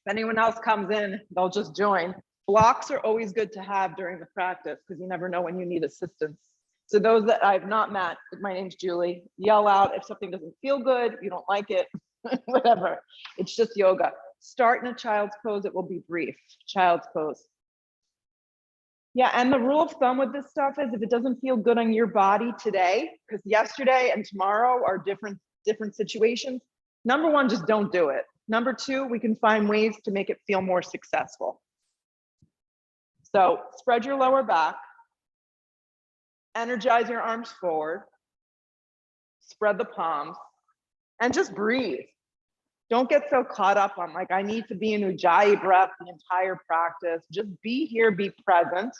If anyone else comes in, they'll just join. Blocks are always good to have during the practice because you never know when you need assistance. So those that I've not met, my name's Julie, yell out if something doesn't feel good, you don't like it, whatever. It's just yoga. Start in a child's pose, it will be brief, child's pose. Yeah, and the rule of thumb with this stuff is if it doesn't feel good on your body today, because yesterday and tomorrow are different situations, number one, just don't do it. Number two, we can find ways to make it feel more successful. So spread your lower back, energize your arms forward, spread the palms, and just breathe. Don't get so caught up on like, I need to be in Ujjayi breath the entire practice. Just be here, be present.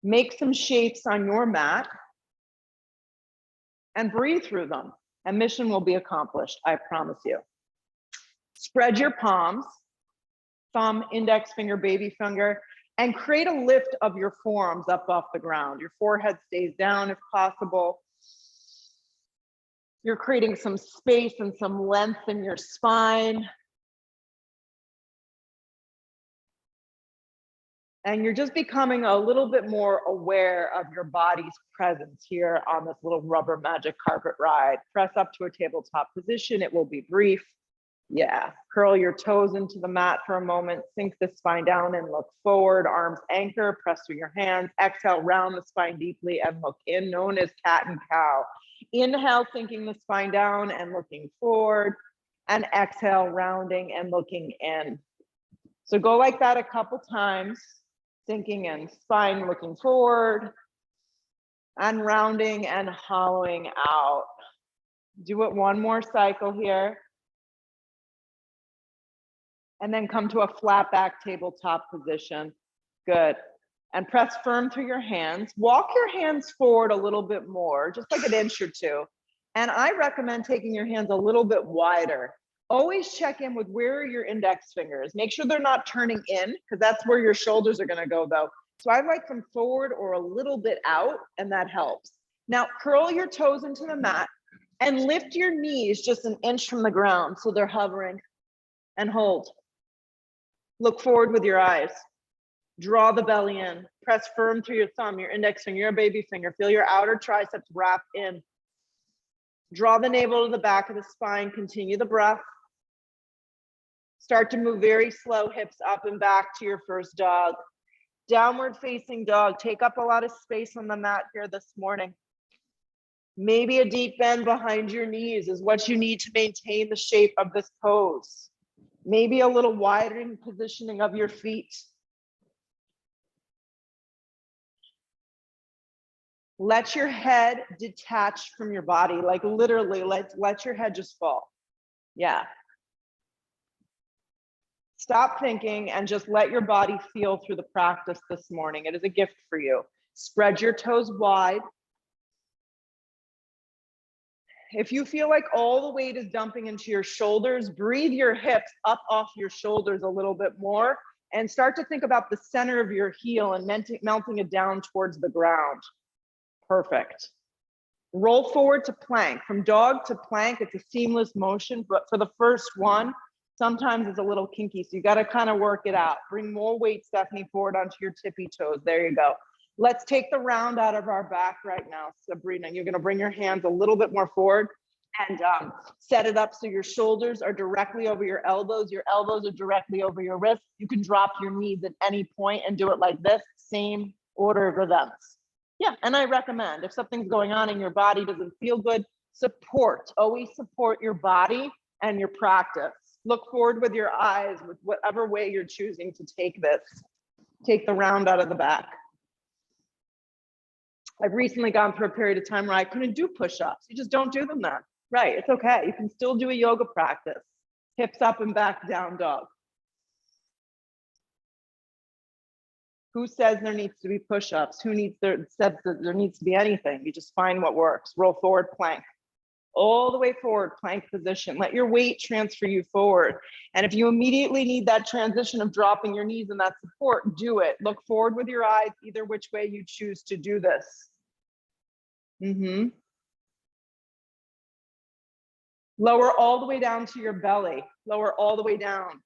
Make some shapes on your mat and breathe through them. And mission will be accomplished, I promise you. Spread your palms, thumb, index finger, baby finger, and create a lift of your forearms up off the ground. Your forehead stays down if possible. You're creating some space and some length in your spine. And you're just becoming a little bit more aware of your body's presence here on this little rubber magic carpet ride. Press up to a tabletop position. It will be brief. Yeah, curl your toes into the mat for a moment. Sink the spine down and look forward. Arms anchor, press through your hands. Exhale, round the spine deeply and look in, known as cat and cow. Inhale, sinking the spine down and looking forward. And exhale, rounding and looking in. So go like that a couple times. Sinking in, spine looking forward. And rounding and hollowing out. Do it one more cycle here. And then come to a flat back tabletop position. Good. And press firm through your hands. Walk your hands forward a little bit more, just like an inch or two. And I recommend taking your hands a little bit wider. Always check in with where are your index fingers. Make sure they're not turning in, because that's where your shoulders are going to go though. So I like them forward or a little bit out, and that helps. Now curl your toes into the mat and lift your knees just an inch from the ground so they're hovering, and hold. Look forward with your eyes. Draw the belly in. Press firm through your thumb, your index finger, your baby finger. Feel your outer triceps wrap in. Draw the navel to the back of the spine. Continue the breath. Start to move very slow, hips up and back to your first dog. Downward facing dog. Take up a lot of space on the mat here this morning. Maybe a deep bend behind your knees is what you need to maintain the shape of this pose. Maybe a little widening positioning of your feet. Let your head detach from your body, like literally let your head just fall. Yeah. Stop thinking and just let your body feel through the practice this morning. It is a gift for you. Spread your toes wide. If you feel like all the weight is dumping into your shoulders, breathe your hips up off your shoulders a little bit more and start to think about the center of your heel and melting it down towards the ground. Perfect. Roll forward to plank. From dog to plank, it's a seamless motion, but for the first one, sometimes it's a little kinky, so you got to kind of work it out. Bring more weight, Stephanie, forward onto your tippy toes. There you go. Let's take the round out of our back right now, Sabrina. You're going to bring your hands a little bit more forward and set it up so your shoulders are directly over your elbows. Your elbows are directly over your wrists. You can drop your knees at any point and do it like this, same order of events. Yeah, and I recommend if something's going on in your body, doesn't feel good, support. Always support your body and your practice. Look forward with your eyes with whatever way you're choosing to take this. Take the round out of the back. I've recently gone through a period of time where I couldn't do push-ups. You just don't do them then. Right, it's okay. You can still do a yoga practice. Hips up and back, down dog. Who says there needs to be push-ups? Who says that there needs to be anything? You just find what works. Roll forward, plank. All the way forward, plank position. Let your weight transfer you forward. And if you immediately need that transition of dropping your knees and that support, do it. Look forward with your eyes, either which way you choose to do this. Lower all the way down to your belly. Lower all the way down.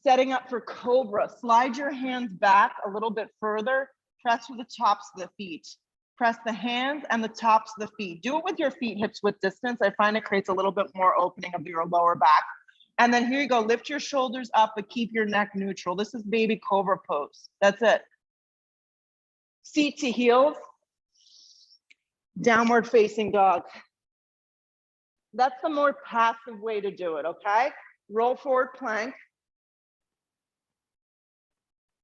Setting up for Cobra. Slide your hands back a little bit further. Press with the tops of the feet. Press the hands and the tops of the feet. Do it with your feet hips width distance. I find it creates a little bit more opening of your lower back. And then here you go. Lift your shoulders up, but keep your neck neutral. This is baby Cobra pose. That's it. Seat to heels. Downward facing dog. That's the more passive way to do it, okay? Roll forward plank.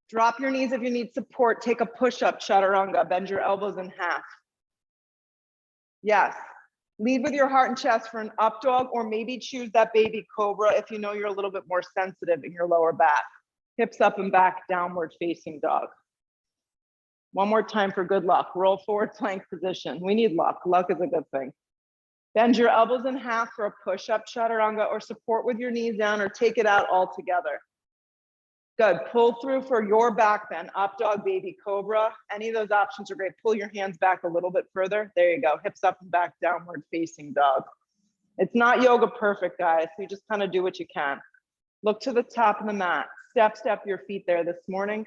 Drop your knees if you need support. Take a push-up, chaturanga. Bend your elbows in half. Yes. Lead with your heart and chest for an up dog, or maybe choose that baby Cobra if you know you're a little bit more sensitive in your lower back. Hips up and back, downward facing dog. One more time for good luck. Roll forward plank position. We need luck. Luck is a good thing. Bend your elbows in half for a push-up, chaturanga, or support with your knees down, or take it out all together. Good. Pull through for your back bend. Up dog, baby Cobra. Any of those options are great. Pull your hands back a little bit further. There you go. Hips up and back, downward facing dog. It's not yoga perfect, guys. So you just kind of do what you can. Look to the top of the mat. Step your feet there this morning.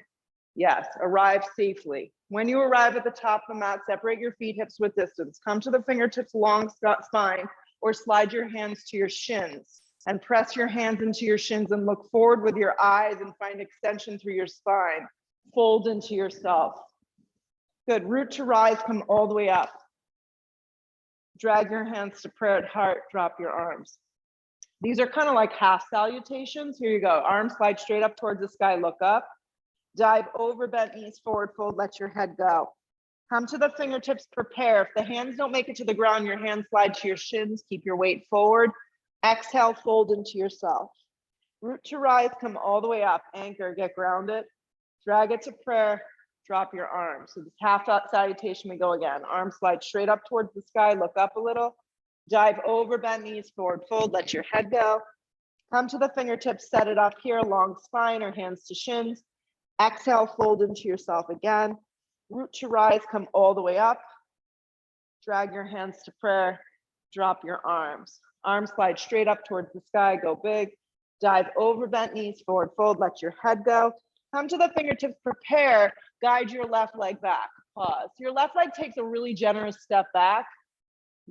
Yes. Arrive safely. When you arrive at the top of the mat, separate your feet hips width distance. Come to the fingertips, long spine, or slide your hands to your shins. And press your hands into your shins and look forward with your eyes and find extension through your spine. Fold into yourself. Good. Root to rise, come all the way up. Drag your hands to prayer at heart, drop your arms. These are kind of like half salutations. Here you go. Arms slide straight up towards the sky, look up. Dive over, bent knees forward, fold, let your head go. Come to the fingertips, prepare. If the hands don't make it to the ground, your hands slide to your shins, keep your weight forward. Exhale, fold into yourself. Root to rise, come all the way up. Anchor, get grounded. Drag it to prayer, drop your arms. So this half salutation, we go again. Arms slide straight up towards the sky, look up a little. Dive over, bend knees forward, fold, let your head go. Come to the fingertips, set it up here, long spine or hands to shins. Exhale, fold into yourself again. Root to rise, come all the way up. Drag your hands to prayer, drop your arms. Arms slide straight up towards the sky, go big. Dive over, bent knees forward, fold, let your head go. Come to the fingertips, prepare, guide your left leg back, pause. Your left leg takes a really generous step back.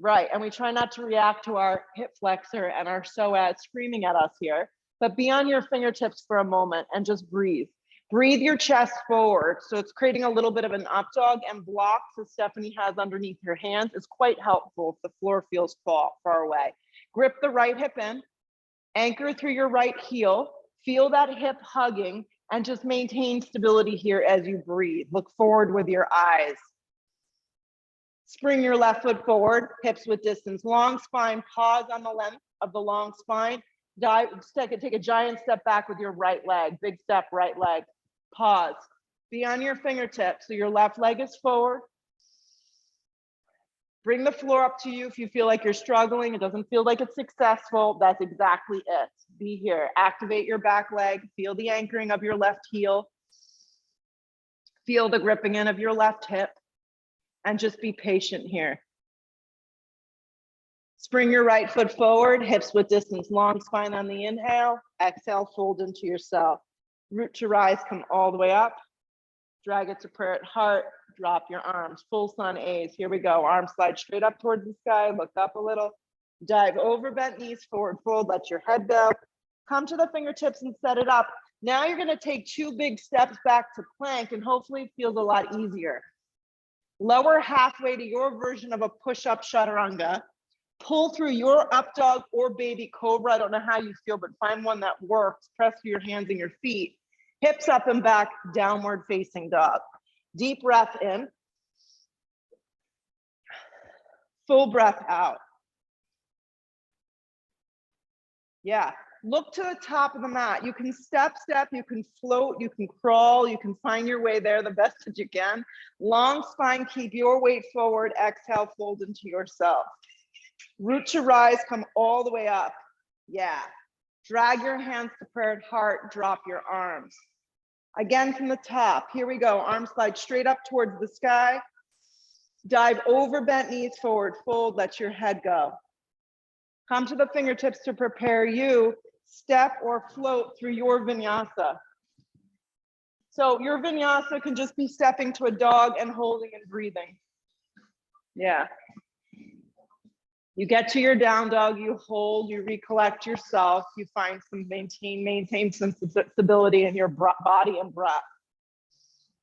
Right, and we try not to react to our hip flexor and our psoas screaming at us here, but be on your fingertips for a moment and just breathe. Breathe your chest forward. So it's creating a little bit of an up dog, and blocks that Stephanie has underneath her hands is quite helpful if the floor feels far away. Grip the right hip in, anchor through your right heel, feel that hip hugging, and just maintain stability here as you breathe. Look forward with your eyes. Spring your left foot forward, hips width distance, long spine, pause on the length of the long spine. Take a giant step back with your right leg, big step, right leg, pause. Be on your fingertips, so your left leg is forward. Bring the floor up to you if you feel like you're struggling, it doesn't feel like it's successful, that's exactly it. Be here, activate your back leg, feel the anchoring of your left heel, feel the gripping in of your left hip, and just be patient here. Spring your right foot forward, hips width distance, long spine on the inhale. Exhale, fold into yourself. Root to rise, come all the way up. Drag it to prayer at heart, drop your arms. Full sun A's, here we go. Arms slide straight up towards the sky, look up a little. Dive over, bent knees forward, fold, let your head go. Come to the fingertips and set it up. Now you're gonna take 2 big steps back to plank, and hopefully it feels a lot easier. Lower halfway to your version of a push-up chaturanga. Pull through your up dog or baby Cobra. I don't know how you feel, but find one that works. Press through your hands and your feet. Hips up and back, downward facing dog. Deep breath in. Full breath out. Yeah, look to the top of the mat. You can step, you can float, you can crawl, you can find your way there the best that you can. Long spine, keep your weight forward. Exhale, fold into yourself. Root to rise, come all the way up. Yeah. Drag your hands to prayer at heart, drop your arms. Again from the top, here we go. Arms slide straight up towards the sky. Dive over, bent knees forward, fold, let your head go. Come to the fingertips to prepare you. step or float through your vinyasa. So your vinyasa can just be stepping to a dog and holding and breathing. Yeah. You get to your down dog, you hold, you recollect yourself, you find some maintain some stability in your body and breath.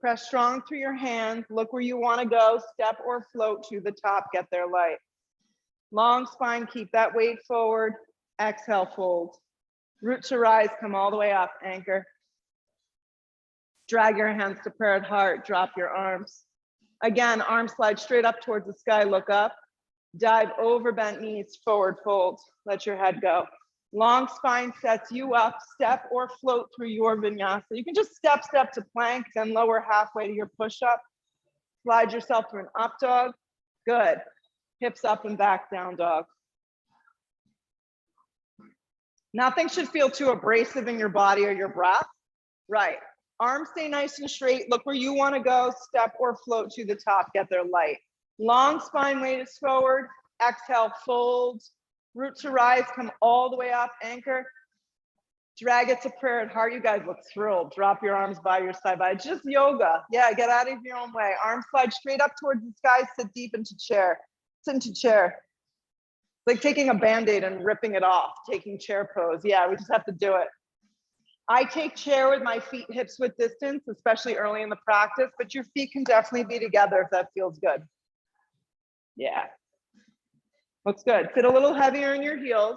Press strong through your hands, look where you want to go, step or float to the top, get there light. Long spine, keep that weight forward, exhale, fold. Root to rise, come all the way up, anchor. Drag your hands to prayer at heart, drop your arms. Again, arms slide straight up towards the sky, look up. Dive over bent knees, forward fold, let your head go. Long spine sets you up, step or float through your vinyasa. You can just step to plank, then lower halfway to your push-up. Slide yourself through an up dog, good. Hips up and back, down dog. Nothing should feel too abrasive in your body or your breath. Right, arms stay nice and straight, look where you wanna go, step or float to the top, get there light. Long spine, weight is forward, exhale, fold, root to rise, come all the way up, anchor. Drag it to prayer at heart. You guys look thrilled. Drop your arms by your side. It's just yoga. Yeah, get out of your own way. Arms slide straight up towards the sky, sit deep into chair. Sit into chair. Like taking a Band-Aid and ripping it off, taking chair pose. Yeah, we just have to do it. I take chair with my feet hips width distance, especially early in the practice, but your feet can definitely be together if that feels good. Yeah, looks good. Sit a little heavier in your heels.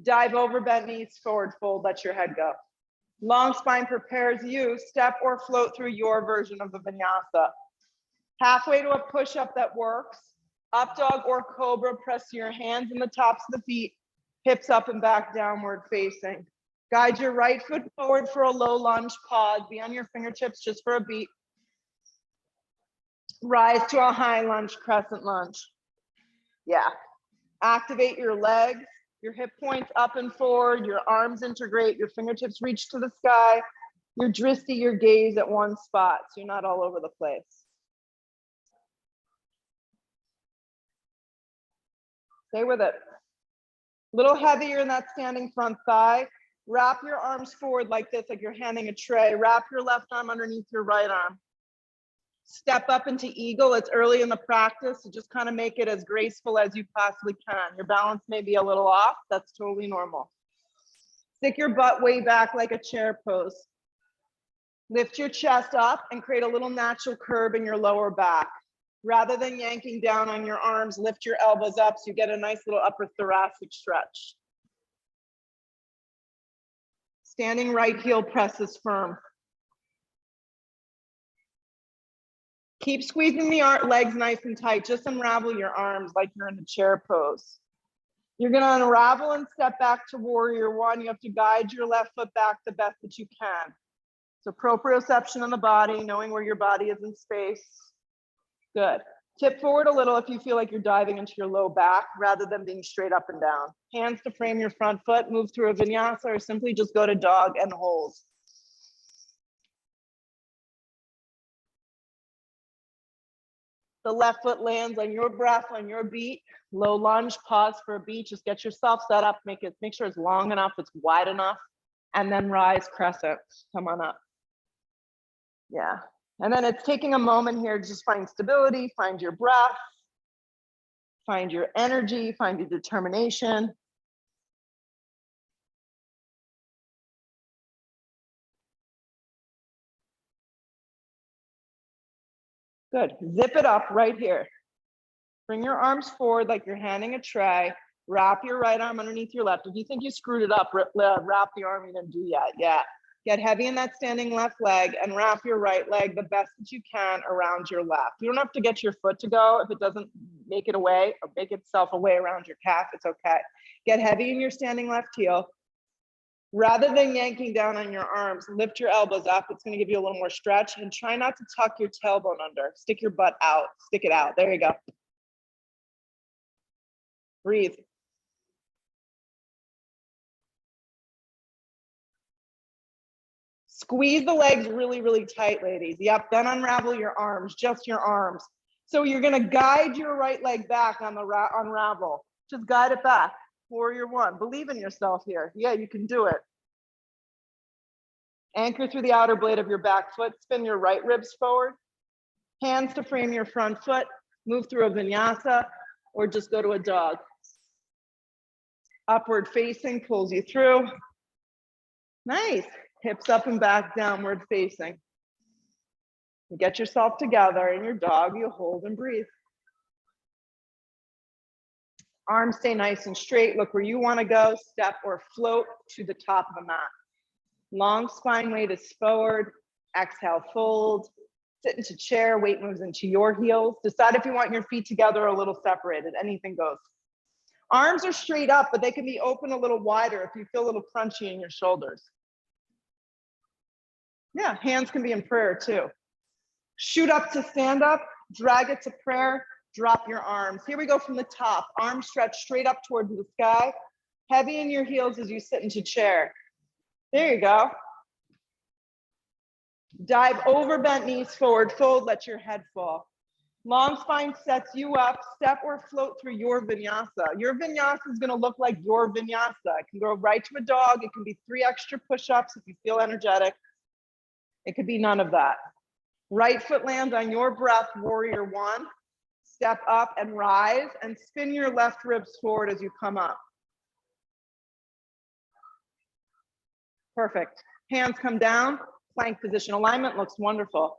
Dive over bent knees, forward fold, let your head go. Long spine prepares you, step or float through your version of the vinyasa. Halfway to a push-up that works. Up dog or cobra, press your hands in the tops of the feet, hips up and back, downward facing. Guide your right foot forward for a low lunge, pause, be on your fingertips just for a beat. Rise to a high lunge, crescent lunge. Yeah, activate your legs, your hip points up and forward, your arms integrate, your fingertips reach to the sky, your drishti, your gaze at one spot, so you're not all over the place. Stay with it. A little heavier in that standing front thigh. Wrap your arms forward like this, like you're handing a tray. Wrap your left arm underneath your right arm. Step up into eagle. It's early in the practice, so just kind of make it as graceful as you possibly can. Your balance may be a little off. That's totally normal. Stick your butt way back like a chair pose. Lift your chest up and create a little natural curve in your lower back. Rather than yanking down on your arms, lift your elbows up so you get a nice little upper thoracic stretch. Standing right heel presses firm. Keep squeezing the legs nice and tight. Just unravel your arms like you're in a chair pose. You're gonna unravel and step back to warrior one. You have to guide your left foot back the best that you can. So proprioception on the body, knowing where your body is in space. Good. Tip forward a little if you feel like you're diving into your low back rather than being straight up and down. Hands to frame your front foot, move through a vinyasa, or simply just go to dog and hold. The left foot lands on your breath, on your beat. Low lunge, pause for a beat. Just get yourself set up, make sure it's long enough, it's wide enough, and then rise crescent. Come on up. Yeah. And then it's taking a moment here to just find stability, find your breath, find your energy, find your determination. Good. Zip it up right here. Bring your arms forward like you're handing a tray. Wrap your right arm underneath your left. If you think you screwed it up, wrap the arm you didn't do yet. Yeah. Get heavy in that standing left leg and wrap your right leg the best that you can around your left. You don't have to get your foot to go. If it doesn't make it away or make itself away around your calf, it's okay. Get heavy in your standing left heel. Rather than yanking down on your arms, lift your elbows up. It's gonna give you a little more stretch, and try not to tuck your tailbone under. Stick your butt out, stick it out. There you go. Breathe. Squeeze the legs really, really tight, ladies. Yep, then unravel your arms, just your arms. So you're gonna guide your right leg back on the unravel. Just guide it back. Warrior one. Believe in yourself here. Yeah, you can do it. Anchor through the outer blade of your back foot. Spin your right ribs forward. Hands to frame your front foot. Move through a vinyasa or just go to a dog. Upward facing pulls you through. Nice. Hips up and back, downward facing. You get yourself together in your dog. You hold and breathe. Arms stay nice and straight. Look where you want to go. Step or float to the top of the mat. Long spine weight is forward. Exhale, fold. Sit into chair. Weight moves into your heels. Decide if you want your feet together or a little separated. Anything goes. Arms are straight up, but they can be open a little wider if you feel a little crunchy in your shoulders. Yeah, hands can be in prayer too. Shoot up to stand up. Drag it to prayer. Drop your arms. Here we go from the top. Arms stretch straight up towards the sky. Heavy in your heels as you sit into chair. There you go. Dive over, bent knees forward, fold, let your head fall. Long spine sets you up. Step or float through your vinyasa. Your vinyasa is going to look like your vinyasa. It can go right to a dog. It can be 3 extra push-ups if you feel energetic. It could be none of that. Right foot lands on your breath, warrior one. Step up and rise and spin your left ribs forward as you come up. Perfect. Hands come down. Plank position alignment looks wonderful.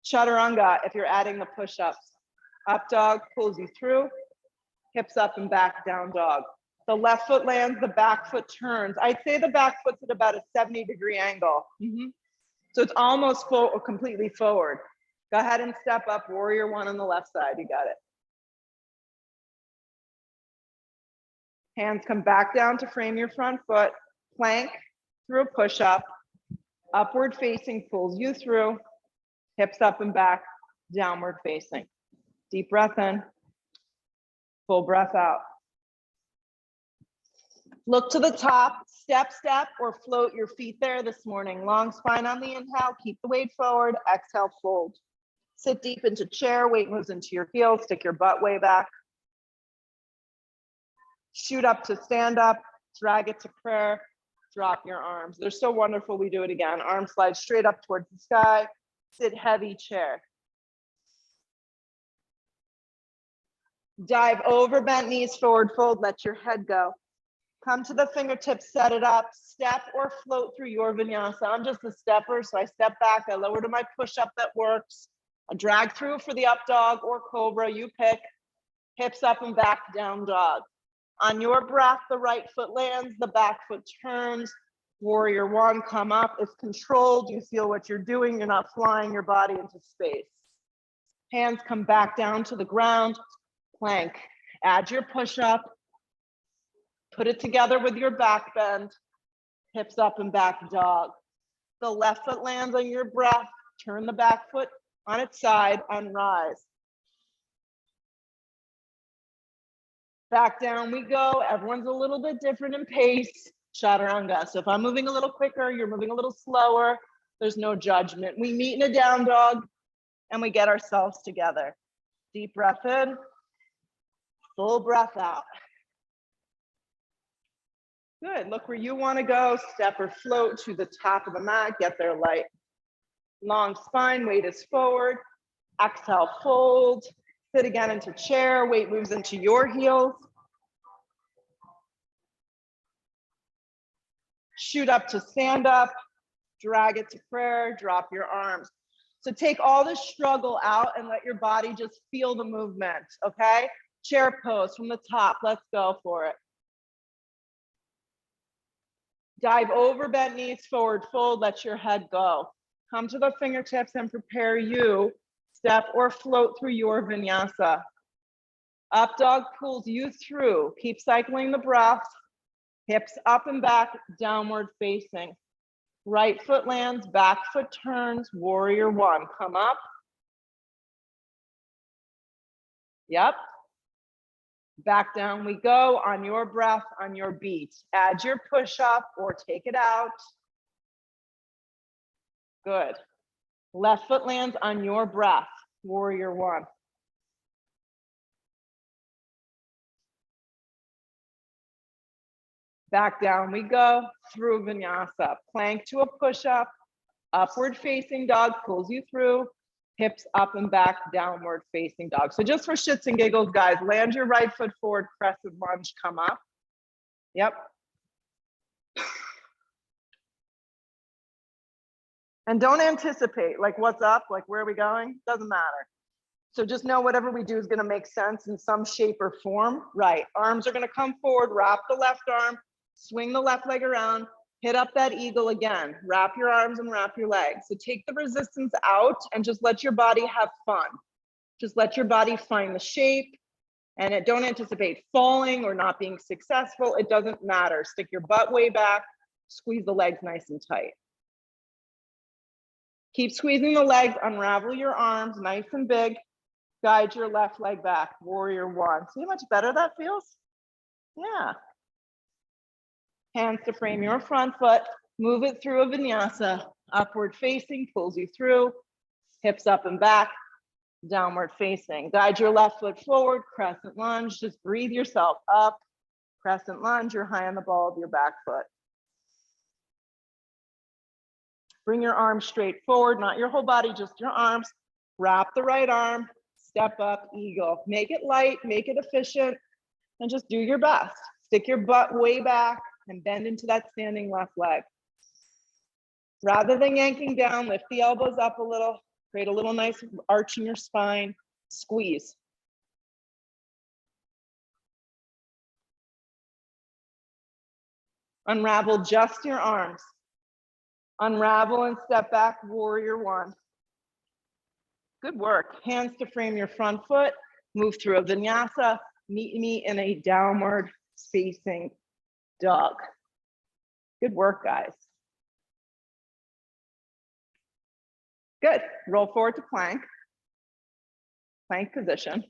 Chaturanga if you're adding the push-ups. Up dog pulls you through. Hips up and back, down dog. The left foot lands, the back foot turns. I'd say the back foot's at about a 70-degree angle. So it's almost completely forward. Go ahead and step up, warrior one on the left side. You got it. Hands come back down to frame your front foot. Plank through a push-up. Upward facing pulls you through. Hips up and back, downward facing. Deep breath in. Full breath out. Look to the top, step, or float your feet there this morning. Long spine on the inhale, keep the weight forward, exhale, fold. Sit deep into chair, weight moves into your heels, stick your butt way back. Shoot up to stand up, drag it to prayer, drop your arms. They're so wonderful, we do it again. Arms slide straight up towards the sky, sit heavy chair. Dive over, bent knees forward, fold, let your head go. Come to the fingertips, set it up, step or float through your vinyasa. I'm just a stepper, so I step back, I lower to my push-up that works. I drag through for the up dog or cobra, you pick. Hips up and back, down dog. On your breath, the right foot lands, the back foot turns. Warrior one, come up. It's controlled, you feel what you're doing, you're not flying your body into space. Hands come back down to the ground, plank. Add your push-up. Put it together with your back bend. Hips up and back dog. The left foot lands on your breath. Turn the back foot on its side and rise. Back down we go. Everyone's a little bit different in pace. Chaturanga. So if I'm moving a little quicker, you're moving a little slower. There's no judgment. We meet in a down dog and we get ourselves together. Deep breath in. Full breath out. Good. Look where you want to go. Step or float to the top of the mat. Get there light. Long spine. Weight is forward. Exhale, fold. Sit again into chair. Weight moves into your heels. Shoot up to stand up. Drag it to prayer. Drop your arms. So take all the struggle out and let your body just feel the movement. Okay? Chair pose from the top. Let's go for it. Dive over, bent knees, forward fold, let your head go. Come to the fingertips and prepare you. Step or float through your vinyasa. Up dog pulls you through. Keep cycling the breath. Hips up and back, downward facing. Right foot lands, back foot turns, warrior one. Come up. Yep. Back down we go on your breath, on your beat. Add your push up or take it out. Good. Left foot lands on your breath, warrior one. Back down we go, through vinyasa. Plank to a push-up, upward facing dog pulls you through, hips up and back, downward facing dog. So just for shits and giggles, guys, land your right foot forward, crescent lunge, come up. Yep. And don't anticipate, like what's up, like where are we going? Doesn't matter. So just know whatever we do is gonna make sense in some shape or form. Right, arms are gonna come forward, wrap the left arm, swing the left leg around, hit up that eagle again. Wrap your arms and wrap your legs. So take the resistance out and just let your body have fun. Just let your body find the shape, and don't anticipate falling or not being successful. It doesn't matter. Stick your butt way back, squeeze the legs nice and tight. Keep squeezing the legs, unravel your arms nice and big. Guide your left leg back, warrior one. See how much better that feels? Yeah. Hands to frame your front foot, move it through a vinyasa, upward facing, pulls you through, hips up and back, downward facing. Guide your left foot forward, crescent lunge, just breathe yourself up, crescent lunge, you're high on the ball of your back foot. Bring your arms straight forward, not your whole body, just your arms. Wrap the right arm, step up, eagle. Make it light, make it efficient, and just do your best. Stick your butt way back and bend into that standing left leg. Rather than yanking down, lift the elbows up a little, create a little nice arch in your spine, squeeze. Unravel just your arms. Unravel and step back, warrior one. Good work. Hands to frame your front foot, move through a vinyasa, meet me in a downward facing dog. Good work, guys. Good. Roll forward to plank. Plank position.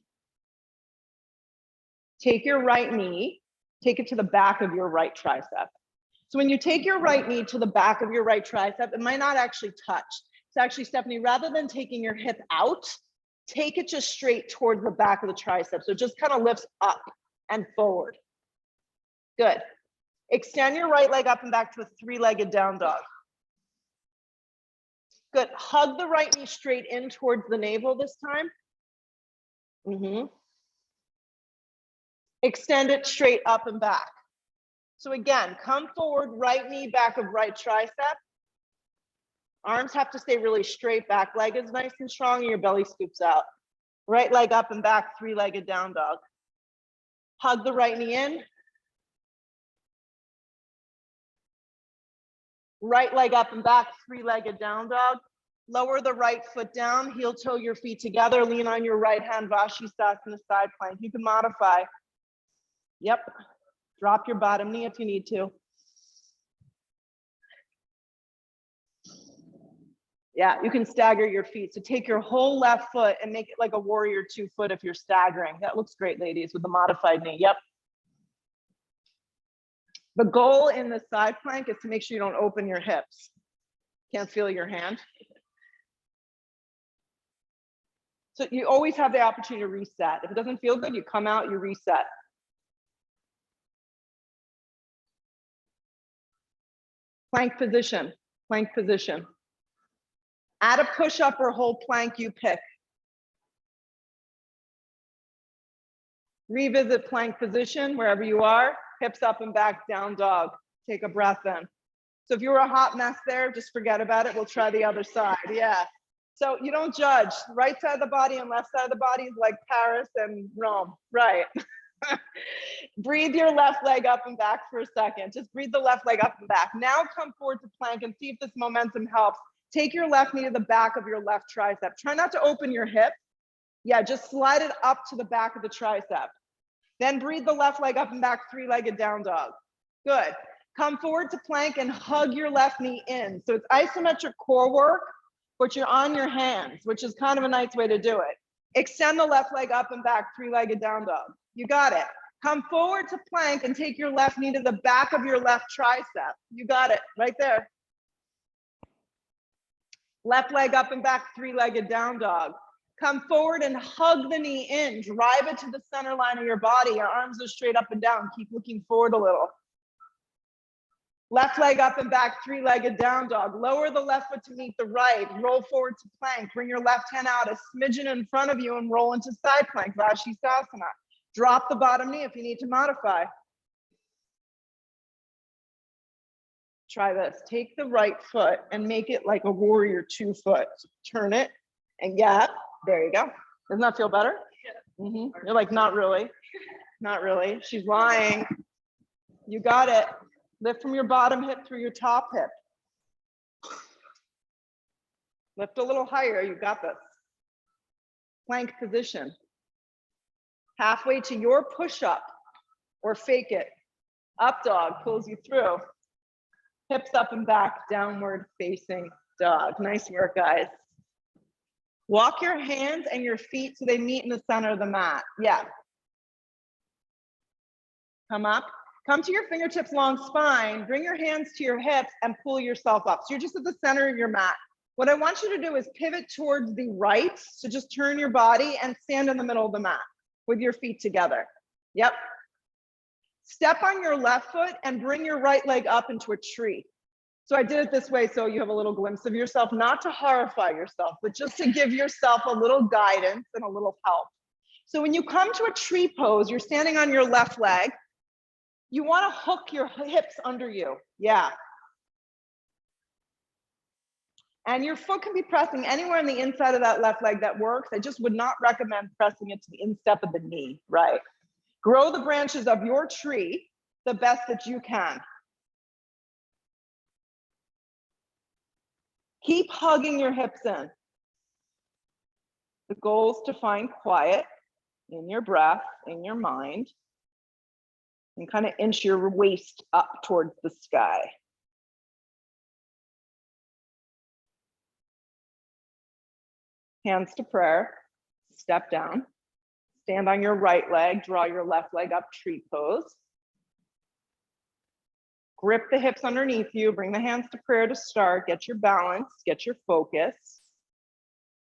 Take your right knee, take it to the back of your right tricep. So when you take your right knee to the back of your right tricep, it might not actually touch. It's actually, Stephanie, rather than taking your hip out, take it just straight towards the back of the tricep. So it just kind of lifts up and forward. Good. Extend your right leg up and back to a three-legged down dog. Good. Hug the right knee straight in towards the navel this time. Extend it straight up and back. So again, come forward, right knee back of right tricep. Arms have to stay really straight, back leg is nice and strong, and your belly scoops out. Right leg up and back, three-legged down dog. Hug the right knee in. Right leg up and back, three-legged down dog. Lower the right foot down, heel toe your feet together, lean on your right hand, Vashisthasana side plank. You can modify. Yep. Drop your bottom knee if you need to. Yeah, you can stagger your feet. So take your whole left foot and make it like a warrior 2 foot if you're staggering. That looks great, ladies, with the modified knee. Yep. The goal in the side plank is to make sure you don't open your hips. Can't feel your hand. So you always have the opportunity to reset. If it doesn't feel good, you come out, you reset. Plank position, plank position. Add a push-up or whole plank, you pick. Revisit plank position wherever you are, hips up and back, down dog. Take a breath in. So if you were a hot mess there, just forget about it. We'll try the other side, yeah. So you don't judge. Right side of the body and left side of the body is like Paris and Rome, right? Breathe your left leg up and back for a second. Just breathe the left leg up and back. Now come forward to plank and see if this momentum helps. Take your left knee to the back of your left tricep. Try not to open your hip. Yeah, just slide it up to the back of the tricep. Then breathe the left leg up and back, three-legged down dog. Good. Come forward to plank and hug your left knee in. So it's isometric core work, but you're on your hands, which is kind of a nice way to do it. Extend the left leg up and back, three-legged down dog. You got it. Come forward to plank and take your left knee to the back of your left tricep. You got it, right there. Left leg up and back, three-legged down dog. Come forward and hug the knee in. Drive it to the center line of your body. Your arms are straight up and down. Keep looking forward a little. Left leg up and back, three-legged down dog. Lower the left foot to meet the right. Roll forward to plank. Bring your left hand out a smidgen in front of you and roll into side plank, Shavasana. Drop the bottom knee if you need to modify. Try this. Take the right foot and make it like a warrior 2 foot. Turn it and gap. There you go. Doesn't that feel better? You're like, not really. Not really. She's lying. You got it. Lift from your bottom hip through your top hip. Lift a little higher. You got this. Plank position. Halfway to your push-up or fake it. Up dog pulls you through. Hips up and back, downward facing dog. Nice work, guys. Walk your hands and your feet so they meet in the center of the mat. Yeah. Come up. Come to your fingertips along spine, bring your hands to your hips and pull yourself up. So you're just at the center of your mat. What I want you to do is pivot towards the right. So just turn your body and stand in the middle of the mat with your feet together. Yep. Step on your left foot and bring your right leg up into a tree. So I did it this way so you have a little glimpse of yourself, not to horrify yourself, but just to give yourself a little guidance and a little help. So when you come to a tree pose, you're standing on your left leg. You want to hook your hips under you. Yeah. And your foot can be pressing anywhere on the inside of that left leg that works. I just would not recommend pressing it to the instep of the knee, right? Grow the branches of your tree the best that you can. Keep hugging your hips in. The goal is to find quiet in your breath, in your mind, and kind of inch your waist up towards the sky. Hands to prayer, step down, stand on your right leg, draw your left leg up, tree pose. Grip the hips underneath you, bring the hands to prayer to start, get your balance, get your focus,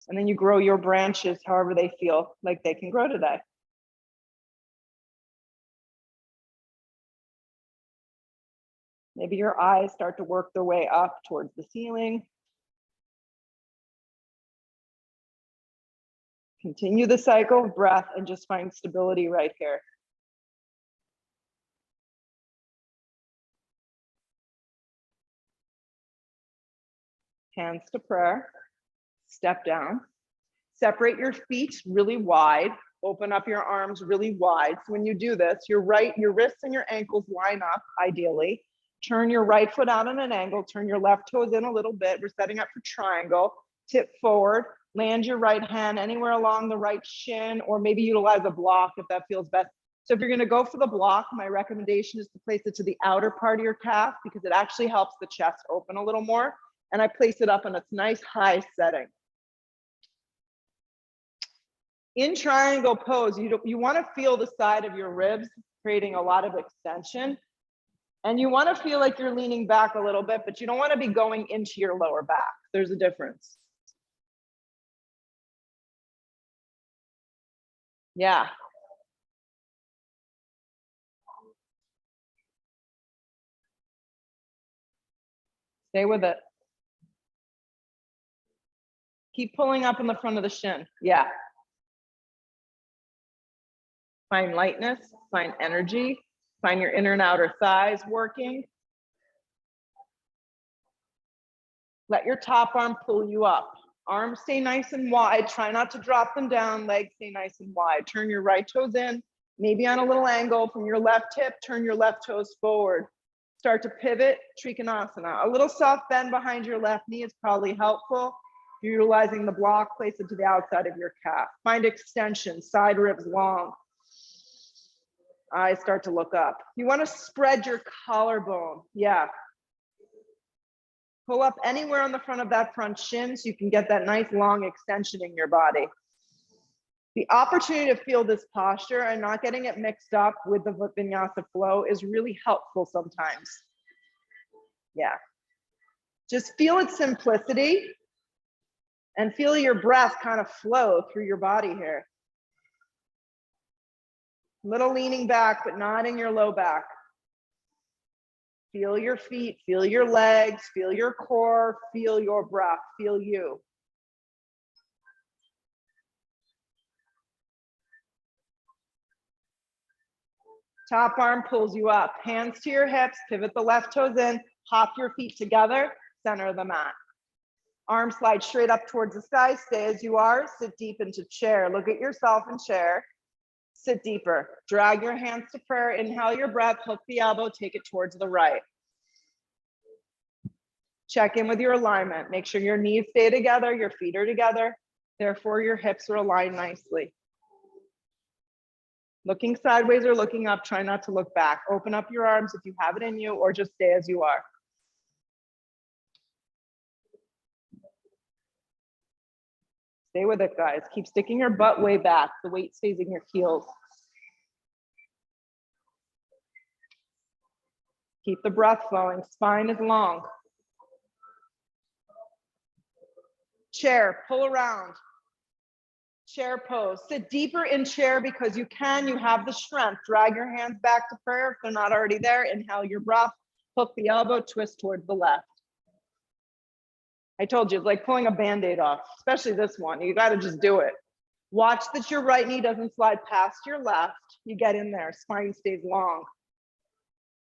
and then you grow your branches however they feel like they can grow today. Maybe your eyes start to work their way up towards the ceiling. Continue the cycle of breath and just find stability right here. Hands to prayer, step down. Separate your feet really wide, open up your arms really wide. So when you do this, your wrists and your ankles line up ideally. Turn your right foot out on an angle, turn your left toes in a little bit. We're setting up for triangle. Tip forward, land your right hand anywhere along the right shin, or maybe utilize a block if that feels best. So if you're gonna go for the block, my recommendation is to place it to the outer part of your calf because it actually helps the chest open a little more. And I place it up in a nice high setting. In triangle pose, you wanna feel the side of your ribs, creating a lot of extension. And you want to feel like you're leaning back a little bit, but you don't want to be going into your lower back. There's a difference. Yeah. Stay with it. Keep pulling up in the front of the shin. Yeah. Find lightness, find energy. Find your inner and outer thighs working. Let your top arm pull you up. Arms stay nice and wide. Try not to drop them down. Legs stay nice and wide. Turn your right toes in, maybe on a little angle from your left hip. Turn your left toes forward. Start to pivot, Trikonasana. A little soft bend behind your left knee is probably helpful. If you're utilizing the block, place it to the outside of your calf. Find extension, side ribs long. Eyes start to look up. You want to spread your collarbone. Yeah. Pull up anywhere on the front of that front shin so you can get that nice long extension in your body. The opportunity to feel this posture and not getting it mixed up with the vinyasa flow is really helpful sometimes. Yeah. Just feel its simplicity and feel your breath kind of flow through your body here. Little leaning back, but not in your low back. Feel your feet, feel your legs, feel your core, feel your breath, feel you. Top arm pulls you up, hands to your hips, pivot the left toes in, hop your feet together, center of the mat. Arms slide straight up towards the sky, stay as you are, sit deep into chair. Look at yourself in chair, sit deeper. Drag your hands to prayer, inhale your breath, hook the elbow, take it towards the right. Check in with your alignment. Make sure your knees stay together, your feet are together, therefore your hips are aligned nicely. Looking sideways or looking up, try not to look back. Open up your arms if you have it in you, or just stay as you are. Stay with it, guys. Keep sticking your butt way back. The weight stays in your heels. Keep the breath flowing. Spine is long. Chair, pull around. Chair pose. Sit deeper in chair because you can. You have the strength. Drag your hands back to prayer if they're not already there. Inhale your breath. Hook the elbow, twist towards the left. I told you, it's like pulling a Band-Aid off, especially this one. You got to just do it. Watch that your right knee doesn't slide past your left. You get in there. Spine stays long.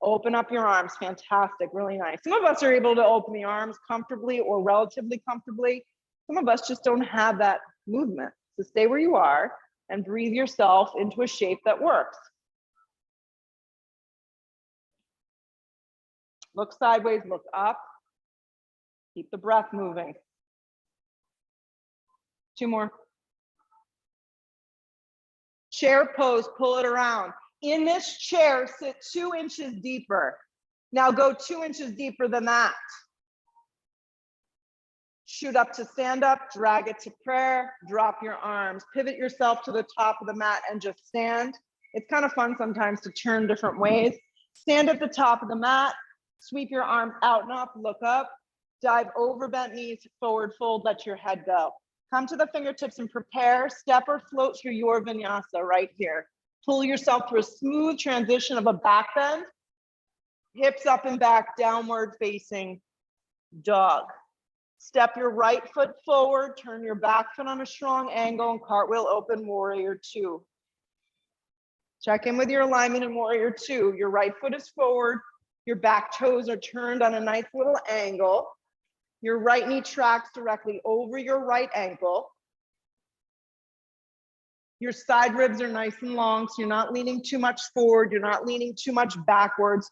Open up your arms. Fantastic. Really nice. Some of us are able to open the arms comfortably or relatively comfortably. Some of us just don't have that movement. So stay where you are and breathe yourself into a shape that works. Look sideways, look up. Keep the breath moving. 2 more. Chair pose, pull it around. In this chair, sit 2 inches deeper. Now go 2 inches deeper than that. Shoot up to stand up, drag it to prayer, drop your arms, pivot yourself to the top of the mat and just stand. It's kind of fun sometimes to turn different ways. Stand at the top of the mat, sweep your arms out and up, look up, dive over bent knees, forward fold, let your head go. Come to the fingertips and prepare, step or float through your vinyasa right here. Pull yourself through a smooth transition of a back bend, hips up and back, downward facing dog. Step your right foot forward, turn your back foot on a strong angle, and cartwheel open, warrior 2. Check in with your alignment in warrior 2. Your right foot is forward, your back toes are turned on a nice little angle. Your right knee tracks directly over your right ankle. Your side ribs are nice and long, so you're not leaning too much forward, you're not leaning too much backwards.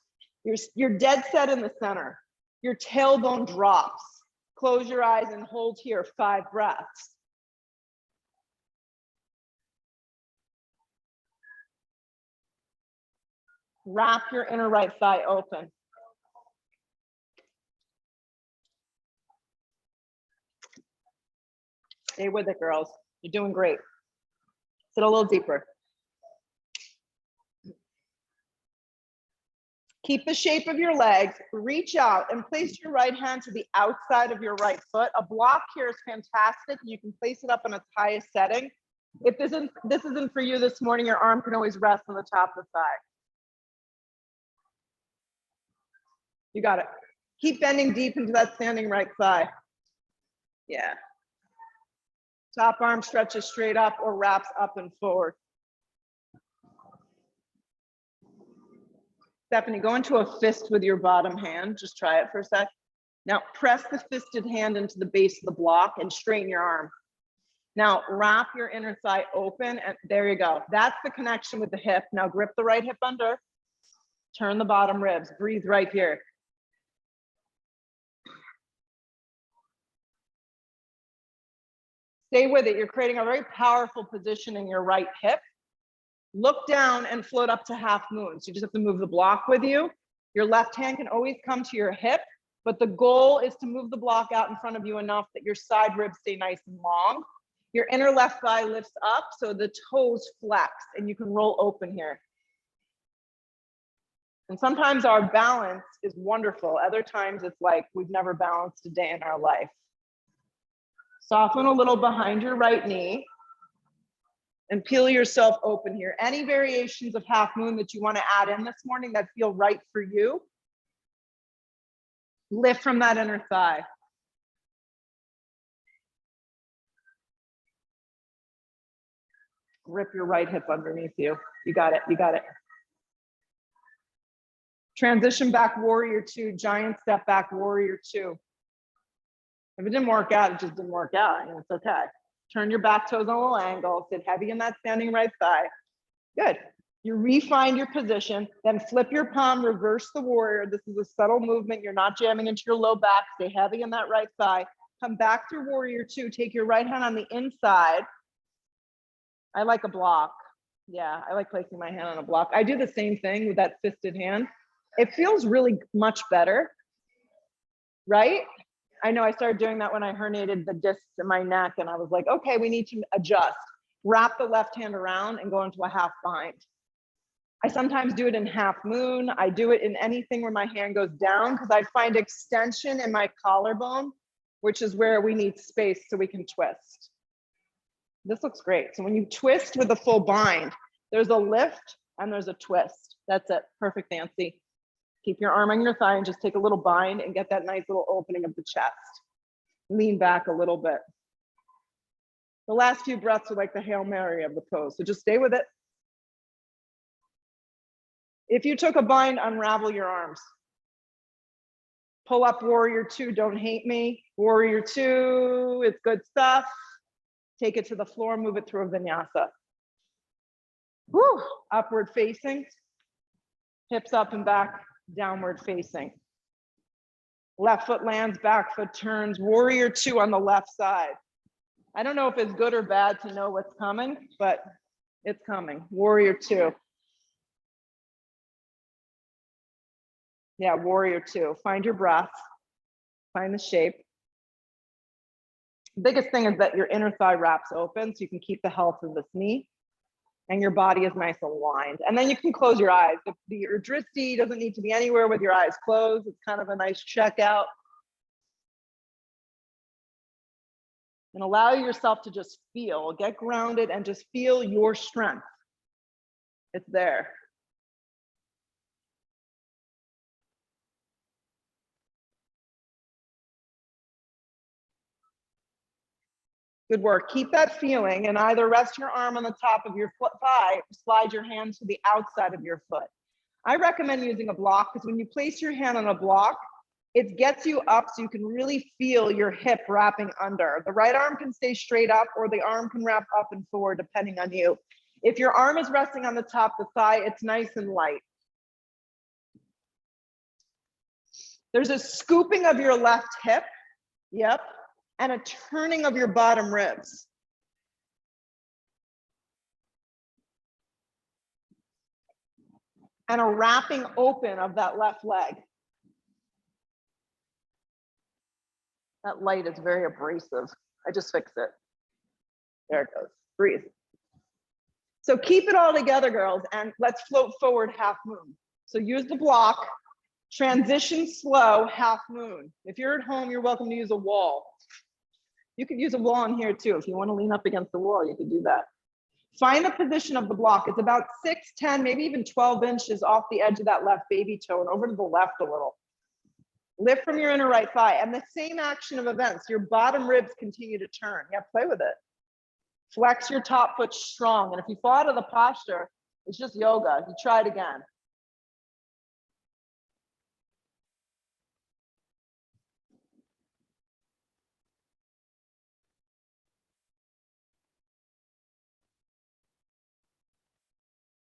You're dead set in the center. Your tailbone drops. Close your eyes and hold here, 5 breaths. Wrap your inner right thigh open. Stay with it, girls. You're doing great. Sit a little deeper. Keep the shape of your legs, reach out and place your right hand to the outside of your right foot. A block here is fantastic. You can place it up in its highest setting. If this isn't for you this morning, your arm can always rest on the top of the thigh. You got it. Keep bending deep into that standing right thigh. Yeah. Top arm stretches straight up or wraps up and forward. Stephanie, go into a fist with your bottom hand. Just try it for a sec. Now press the fisted hand into the base of the block and straighten your arm. Now wrap your inner thigh open and there you go. That's the connection with the hip. Now grip the right hip under. Turn the bottom ribs. Breathe right here. Stay with it. You're creating a very powerful position in your right hip. Look down and float up to half moon. So you just have to move the block with you. Your left hand can always come to your hip, but the goal is to move the block out in front of you enough that your side ribs stay nice and long. Your inner left thigh lifts up so the toes flex and you can roll open here. And sometimes our balance is wonderful. Other times it's like we've never balanced a day in our life. Soften a little behind your right knee. And peel yourself open here. Any variations of half moon that you want to add in this morning that feel right for you, Lift from that inner thigh. Rip your right hip underneath you. You got it, you got it. Transition back, warrior two, giant step back, warrior two. If it didn't work out, it just didn't work out, and it's okay. Turn your back toes on a little angle, sit heavy in that standing right thigh. Good. You refine your position, then flip your palm, reverse the warrior. This is a subtle movement. You're not jamming into your low back. Stay heavy in that right thigh. Come back through warrior two. Take your right hand on the inside. I like a block. Yeah, I like placing my hand on a block. I do the same thing with that fisted hand. It feels really much better, right? I know I started doing that when I herniated the discs in my neck, and I was like, okay, we need to adjust. Wrap the left hand around and go into a half bind. I sometimes do it in half moon. I do it in anything where my hand goes down because I find extension in my collarbone, which is where we need space so we can twist. This looks great. So when you twist with a full bind, there's a lift and there's a twist. That's it. Perfect, Nancy. Keep your arm on your thigh and just take a little bind and get that nice little opening of the chest. Lean back a little bit. The last few breaths are like the Hail Mary of the pose, so just stay with it. If you took a bind, unravel your arms. Pull up warrior two, don't hate me. Warrior two, it's good stuff. Take it to the floor, move it through a vinyasa. Woo, upward facing. Hips up and back, downward facing. Left foot lands, back foot turns. Warrior two on the left side. I don't know if it's good or bad to know what's coming, but it's coming. Warrior two. Yeah, warrior two. Find your breath, find the shape. The biggest thing is that your inner thigh wraps open so you can keep the health of this knee and your body is nice and aligned. And then you can close your eyes. Your drishti doesn't need to be anywhere with your eyes closed. It's kind of a nice checkout. And allow yourself to just feel, get grounded and just feel your strength. It's there. Good work. Keep that feeling and either rest your arm on the top of your thigh, or slide your hand to the outside of your foot. I recommend using a block because when you place your hand on a block, it gets you up so you can really feel your hip wrapping under. The right arm can stay straight up or the arm can wrap up and forward depending on you. If your arm is resting on the top of the thigh, it's nice and light. There's a scooping of your left hip. Yep. And a turning of your bottom ribs. And a wrapping open of that left leg. That light is very abrasive. I just fixed it. There it goes. Breathe. So keep it all together, girls, and let's float forward half moon. So use the block, transition slow, half moon. If you're at home, you're welcome to use a wall. You could use a wall in here too. If you want to lean up against the wall, you could do that. Find the position of the block. It's about 6, 10, maybe even 12 inches off the edge of that left baby toe and over to the left a little. Lift from your inner right thigh and the same action of events. Your bottom ribs continue to turn. Yeah, play with it. Flex your top foot strong. And if you fall out of the posture, it's just yoga. You try it again.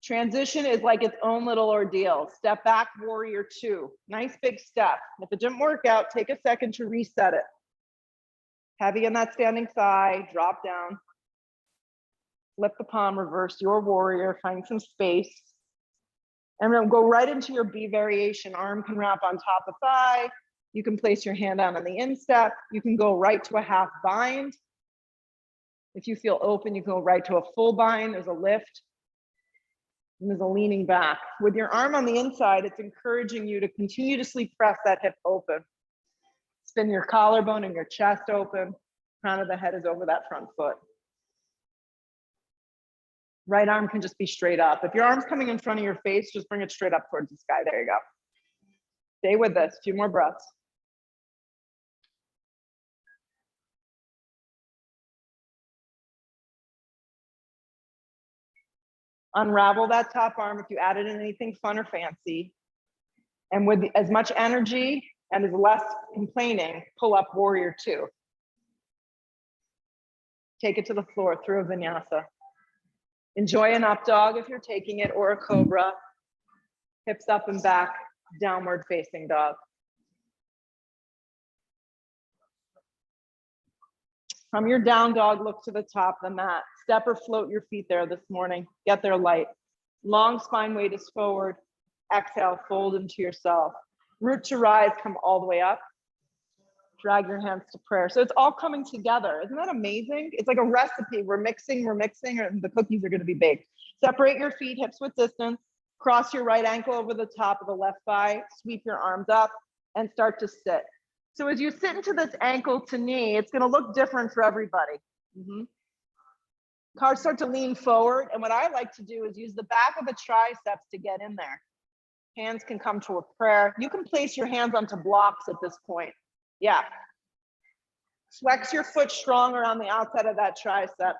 Transition is like its own little ordeal. Step back, warrior two. Nice big step. If it didn't work out, take a second to reset it. Heavy in that standing thigh, drop down. Flip the palm, reverse your warrior, find some space. And then go right into your B variation. Arm can wrap on top of thigh. You can place your hand down on the instep. You can go right to a half bind. If you feel open, you can go right to a full bind. There's a lift. And there's a leaning back. With your arm on the inside, it's encouraging you to continuously press that hip open. Spin your collarbone and your chest open. Crown of the head is over that front foot. Right arm can just be straight up. If your arm's coming in front of your face, just bring it straight up towards the sky. There you go. Stay with this. 2 more breaths. Unravel that top arm if you added in anything fun or fancy. And with as much energy and as less complaining, pull up warrior two. Take it to the floor through a vinyasa. Enjoy an up dog if you're taking it, or a cobra. Hips up and back, downward facing dog. From your down dog, look to the top of the mat. Step or float your feet there this morning. Get there light. Long spine weight is forward. Exhale, fold into yourself. Root to rise, come all the way up. Drag your hands to prayer. So it's all coming together. Isn't that amazing? It's like a recipe. We're mixing, and the cookies are going to be baked. Separate your feet, hips width distance. Cross your right ankle over the top of the left thigh. Sweep your arms up and start to sit. So as you sit into this ankle to knee, it's going to look different for everybody. Cars start to lean forward. And what I like to do is use the back of the triceps to get in there. Hands can come to a prayer. You can place your hands onto blocks at this point. Yeah. Flex your foot strong around the outside of that tricep.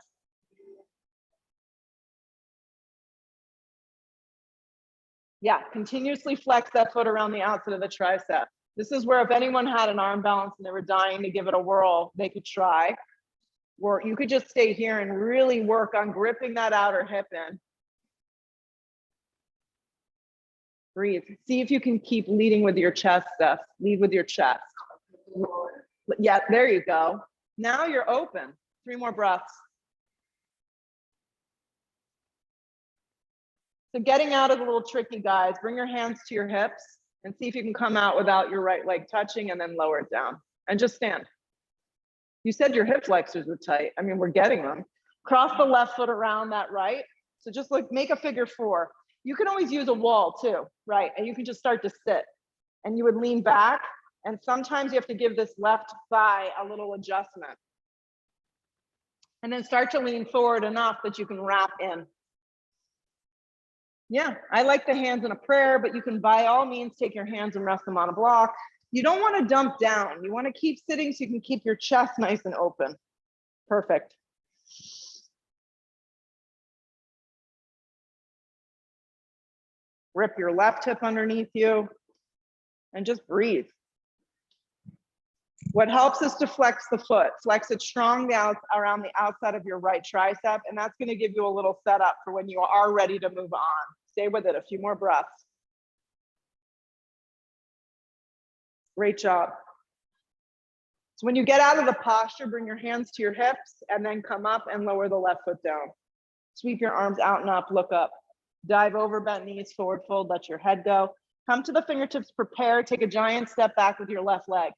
Yeah, continuously flex that foot around the outside of the tricep. This is where if anyone had an arm balance and they were dying to give it a whirl, they could try. Or you could just stay here and really work on gripping that outer hip in. Breathe. See if you can keep leading with your chest, Steph. Lead with your chest. Yeah, there you go. Now you're open. 3 more breaths. So getting out is a little tricky, guys. Bring your hands to your hips and see if you can come out without your right leg touching, and then lower it down and just stand. You said your hip flexors were tight. I mean, we're getting them. Cross the left foot around that right. So just like make a figure 4. You can always use a wall too, right? And you can just start to sit, and you would lean back. And sometimes you have to give this left thigh a little adjustment. And then start to lean forward enough that you can wrap in. Yeah, I like the hands in a prayer, but you can by all means take your hands and rest them on a block. You don't want to dump down. You want to keep sitting so you can keep your chest nice and open. Perfect. Rip your left hip underneath you and just breathe. What helps is to flex the foot. Flex it strong down around the outside of your right tricep, and that's going to give you a little setup for when you are ready to move on. Stay with it, a few more breaths. Great job. So when you get out of the posture, bring your hands to your hips and then come up and lower the left foot down. Sweep your arms out and up, look up. Dive over, bent knees, forward fold, let your head go. Come to the fingertips, prepare, take a giant step back with your left leg.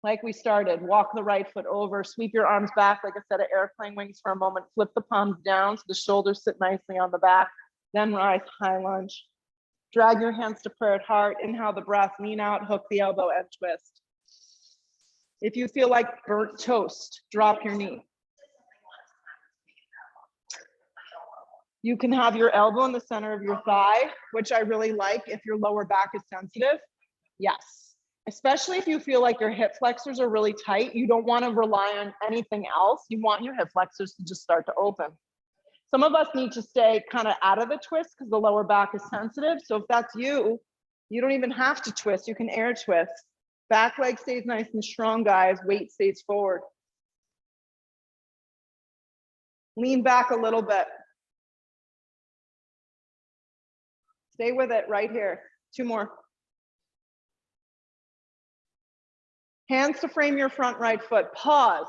Like we started, walk the right foot over, sweep your arms back like a set of airplane wings for a moment, flip the palms down so the shoulders sit nicely on the back, then rise, high lunge. Drag your hands to prayer at heart, inhale the breath, lean out, hook the elbow and twist. If you feel like burnt toast, drop your knee. You can have your elbow in the center of your thigh, which I really like if your lower back is sensitive. Yes. Especially if you feel like your hip flexors are really tight, you don't want to rely on anything else. You want your hip flexors to just start to open. Some of us need to stay kind of out of the twist because the lower back is sensitive. So if that's you, you don't even have to twist. You can air twist. Back leg stays nice and strong, guys. Weight stays forward. Lean back a little bit. Stay with it right here. 2 more. Hands to frame your front right foot. Pause.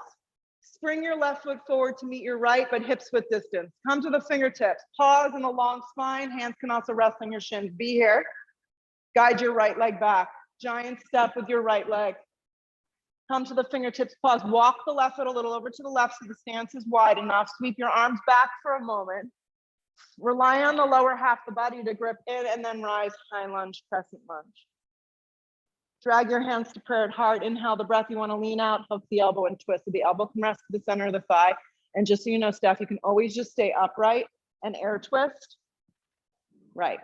Spring your left foot forward to meet your right, but hips width distance. Come to the fingertips. Pause in the long spine. Hands can also rest on your shins. Be here. Guide your right leg back. Giant step with your right leg. Come to the fingertips. Pause. Walk the left foot a little over to the left so the stance is wide enough. Sweep your arms back for a moment. Rely on the lower half of the body to grip in, and then rise, high lunge, crescent lunge. Drag your hands to prayer at heart. Inhale the breath. You want to lean out, hook the elbow and twist. So the elbow can rest to the center of the thigh. And just so you know, Steph, you can always just stay upright and air twist. Right.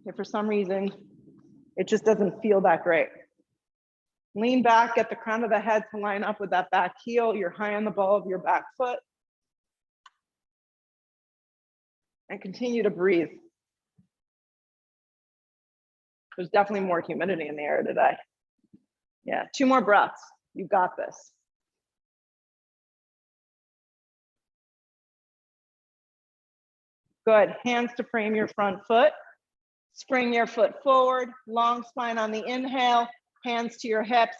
If for some reason it just doesn't feel that great. Lean back, get the crown of the head to line up with that back heel. You're high on the ball of your back foot. And continue to breathe. There's definitely more humidity in the air today. Yeah, 2 more breaths. You got this. Good. Hands to frame your front foot. Spring your foot forward. Long spine on the inhale. Hands to your hips.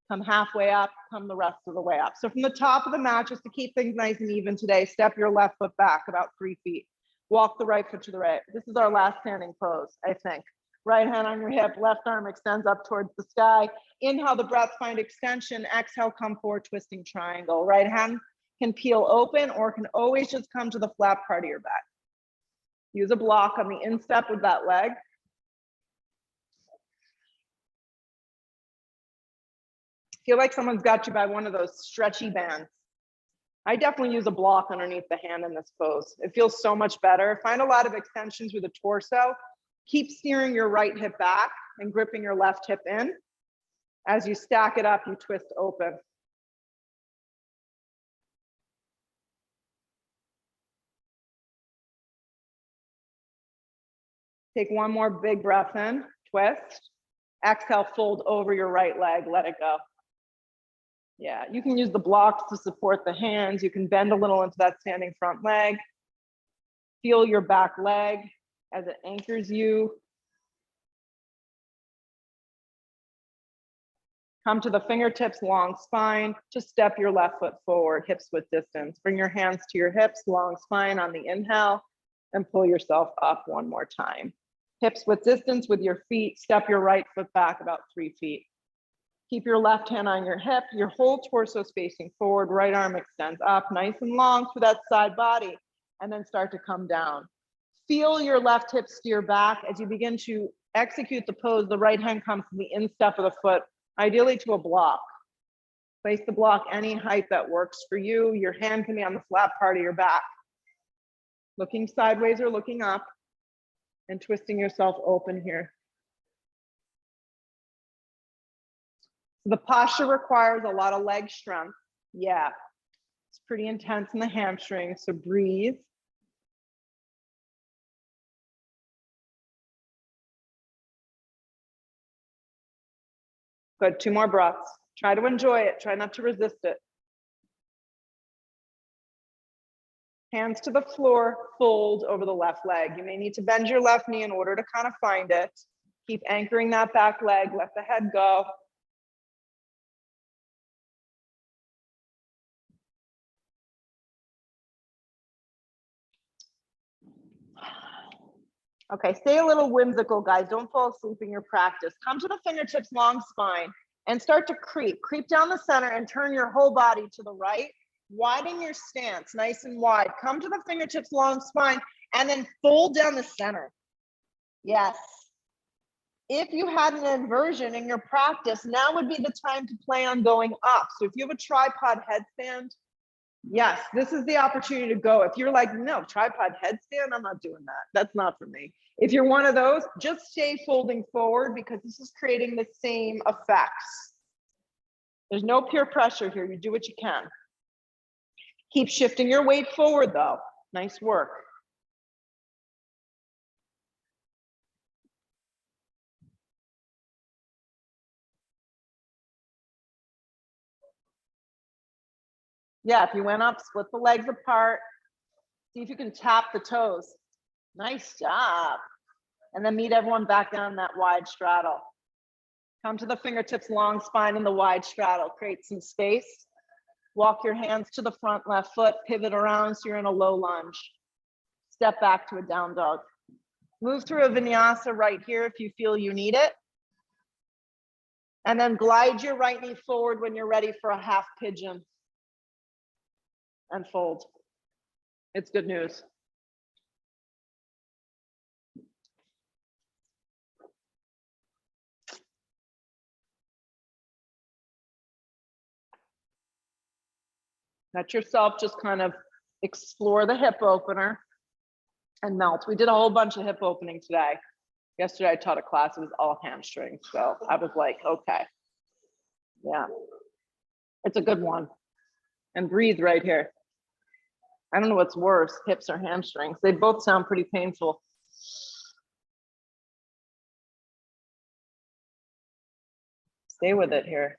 Come halfway up. Come the rest of the way up. So from the top of the mat, just to keep things nice and even today, step your left foot back about 3 feet. Walk the right foot to the right. This is our last standing pose, I think. Right hand on your hip, left arm extends up towards the sky. Inhale the breath, find extension. Exhale, come forward, twisting triangle. Right hand can peel open or can always just come to the flat part of your back. Use a block on the instep with that leg. Feel like someone's got you by one of those stretchy bands. I definitely use a block underneath the hand in this pose. It feels so much better. Find a lot of extension through the torso. Keep steering your right hip back and gripping your left hip in. As you stack it up, you twist open. Take one more big breath in, twist. Exhale, fold over your right leg, let it go. Yeah, you can use the blocks to support the hands. You can bend a little into that standing front leg. Feel your back leg as it anchors you. Come to the fingertips, long spine. Just step your left foot forward, hips width distance. Bring your hands to your hips, long spine on the inhale, and pull yourself up one more time. Hips width distance with your feet. Step your right foot back about 3 feet. Keep your left hand on your hip, your whole torso facing forward, right arm extends up, nice and long through that side body, and then start to come down. Feel your left hip steer back. As you begin to execute the pose, the right hand comes to the instep of the foot, ideally to a block. Place the block any height that works for you. Your hand can be on the flat part of your back. Looking sideways or looking up, and twisting yourself open here. The posture requires a lot of leg strength. Yeah, it's pretty intense in the hamstrings, so breathe. Good, 2 more breaths. Try to enjoy it, try not to resist it. Hands to the floor, fold over the left leg. You may need to bend your left knee in order to kind of find it. Keep anchoring that back leg, let the head go. Okay, stay a little whimsical, guys. Don't fall asleep in your practice. Come to the fingertips, long spine, and start to creep. Creep down the center and turn your whole body to the right. Widen your stance, nice and wide. Come to the fingertips, long spine, and then fold down the center. Yes. If you had an inversion in your practice, now would be the time to play on going up. So if you have a tripod headstand, yes, this is the opportunity to go. If you're like, no, tripod headstand, I'm not doing that. That's not for me. If you're one of those, just stay folding forward because this is creating the same effects. There's no peer pressure here. You do what you can. Keep shifting your weight forward though. Nice work. Yeah, if you went up, split the legs apart. See if you can tap the toes. Nice job. And then meet everyone back down that wide straddle. Come to the fingertips, long spine in the wide straddle. Create some space. Walk your hands to the front left foot, pivot around so you're in a low lunge. Step back to a down dog. Move through a vinyasa right here if you feel you need it. And then glide your right knee forward when you're ready for a half pigeon. And fold. It's good news. Let yourself just kind of explore the hip opener and melt. We did a whole bunch of hip opening today. Yesterday I taught a class, it was all hamstrings. So I was like, okay, yeah, it's a good one. And breathe right here. I don't know what's worse, hips or hamstrings. They both sound pretty painful. Stay with it here.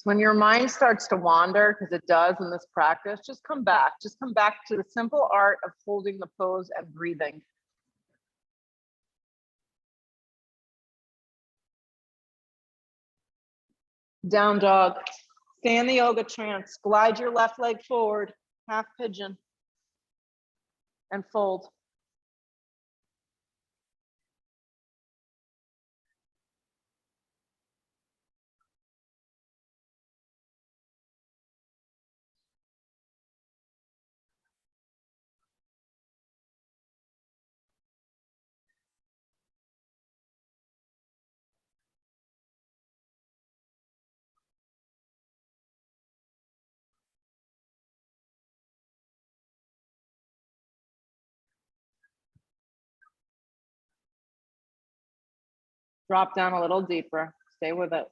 When your mind starts to wander, because it does in this practice, just come back. Just come back to the simple art of holding the pose and breathing. Down dog. Stay in the yoga trance. Glide your left leg forward, half pigeon, and fold. Drop down a little deeper. Stay with it.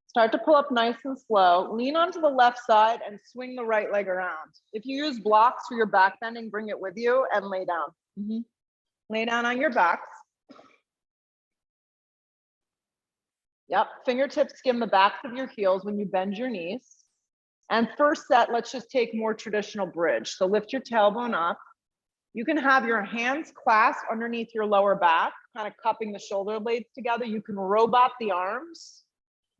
Start to pull up nice and slow. Lean onto the left side and swing the right leg around. If you use blocks for your back bending, bring it with you and lay down. Lay down on your backs. Yep, fingertips skim the backs of your heels when you bend your knees. And first set, let's just take more traditional bridge. So lift your tailbone up. You can have your hands clasped underneath your lower back, kind of cupping the shoulder blades together. You can robot the arms.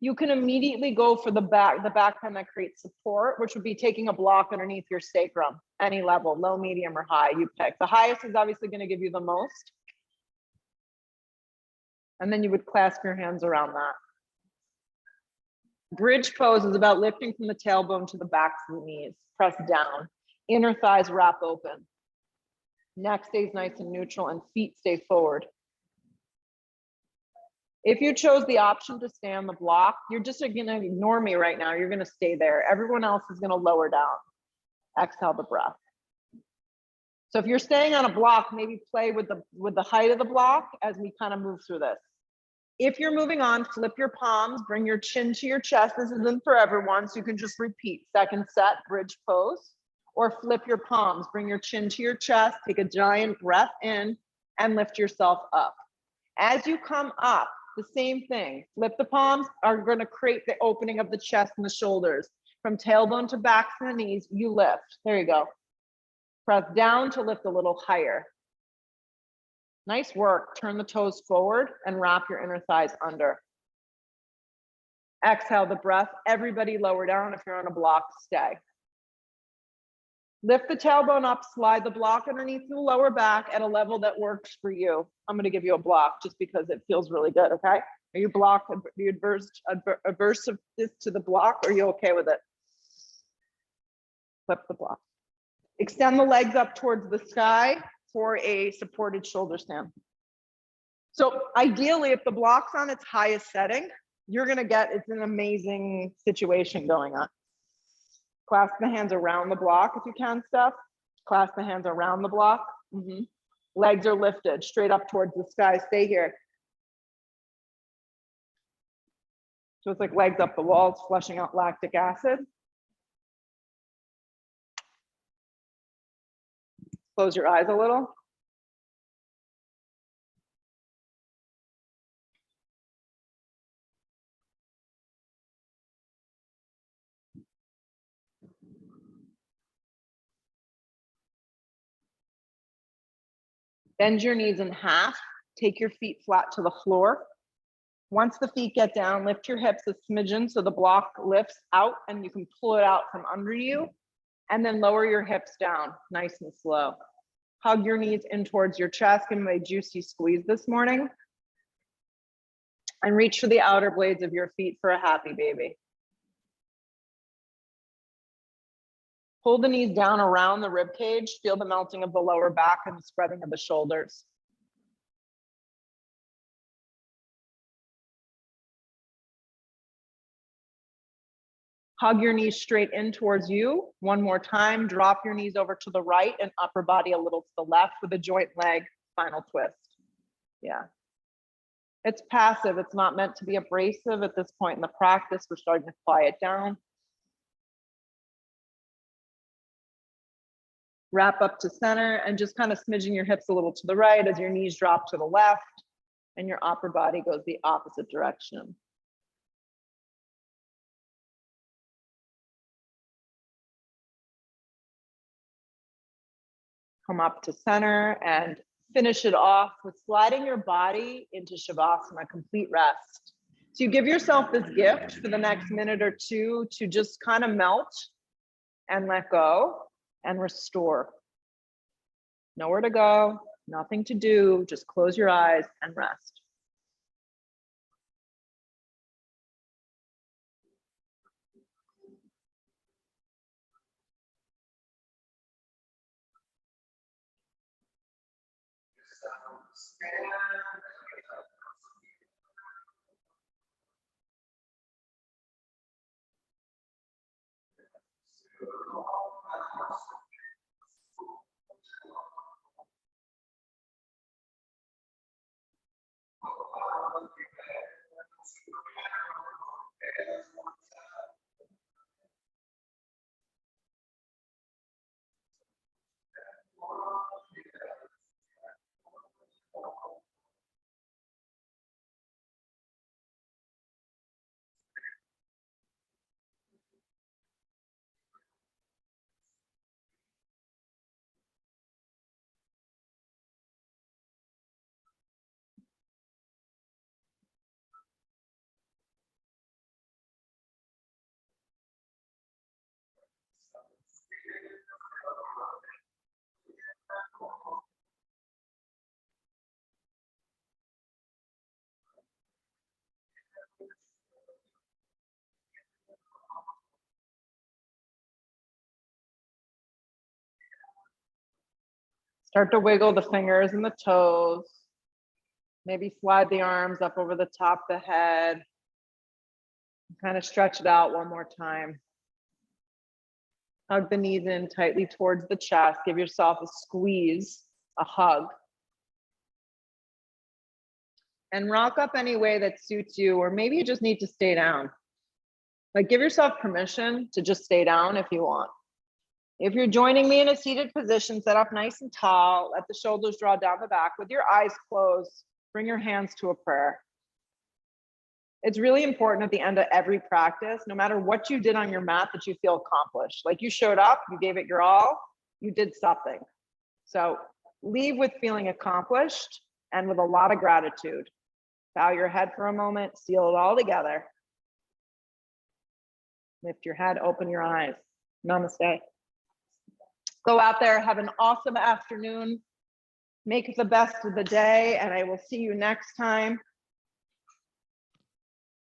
You can immediately go for the back bend that creates support, which would be taking a block underneath your sacrum, any level, low, medium, or high, you pick. The highest is obviously going to give you the most. And then you would clasp your hands around that. Bridge pose is about lifting from the tailbone to the backs of the knees. Press down. Inner thighs wrap open. Neck stays nice and neutral and feet stay forward. If you chose the option to stay on the block, you're just going to ignore me right now. You're going to stay there. Everyone else is going to lower down. Exhale the breath. So if you're staying on a block, maybe play with the height of the block as we kind of move through this. If you're moving on, flip your palms, bring your chin to your chest. This isn't for everyone, so you can just repeat. Second set, bridge pose. Or flip your palms, bring your chin to your chest, take a giant breath in, and lift yourself up. As you come up, the same thing. Flip the palms are going to create the opening of the chest and the shoulders. From tailbone to back to the knees, you lift. There you go. Press down to lift a little higher. Nice work. Turn the toes forward and wrap your inner thighs under. Exhale the breath. Everybody lower down. If you're on a block, stay. Lift the tailbone up, slide the block underneath the lower back at a level that works for you. I'm going to give you a block just because it feels really good, okay? Are you blocked? Are you averse of this to the block? Or are you okay with it? Flip the block. Extend the legs up towards the sky for a supported shoulder stand. So ideally, if the block's on its highest setting, you're going to get, it's an amazing situation going on. Clasp the hands around the block if you can, Steph. Clasp the hands around the block. Legs are lifted straight up towards the sky. Stay here. So it's like legs up the walls, flushing out lactic acid. Close your eyes a little. Bend your knees in half. Take your feet flat to the floor. Once the feet get down, lift your hips a smidgen so the block lifts out and you can pull it out from under you. And then lower your hips down, nice and slow. Hug your knees in towards your chest. Give them a juicy squeeze this morning. And reach for the outer blades of your feet for a happy baby. Pull the knees down around the rib cage. Feel the melting of the lower back and the spreading of the shoulders. Hug your knees straight in towards you. One more time. Drop your knees over to the right and upper body a little to the left with a joint leg final twist. Yeah. It's passive. It's not meant to be abrasive at this point in the practice. We're starting to quiet down. Wrap up to center and just kind of smidging your hips a little to the right as your knees drop to the left and your upper body goes the opposite direction. Come up to center and finish it off with sliding your body into Shavasana, complete rest. So you give yourself this gift for the next minute or two to just kind of melt and let go and restore. Nowhere to go, nothing to do, just close your eyes and rest. Start to wiggle the fingers and the toes. Maybe slide the arms up over the top of the head. Kind of stretch it out one more time. Hug the knees in tightly towards the chest. Give yourself a squeeze, a hug. And rock up any way that suits you, or maybe you just need to stay down. Like, give yourself permission to just stay down if you want. If you're joining me in a seated position, set up nice and tall, let the shoulders draw down the back with your eyes closed, bring your hands to a prayer. It's really important at the end of every practice, no matter what you did on your mat, that you feel accomplished. Like, you showed up, you gave it your all, you did something. So leave with feeling accomplished and with a lot of gratitude. Bow your head for a moment, seal it all together. Lift your head, open your eyes. Namaste. Go out there, have an awesome afternoon. Make it the best of the day, and I will see you next time.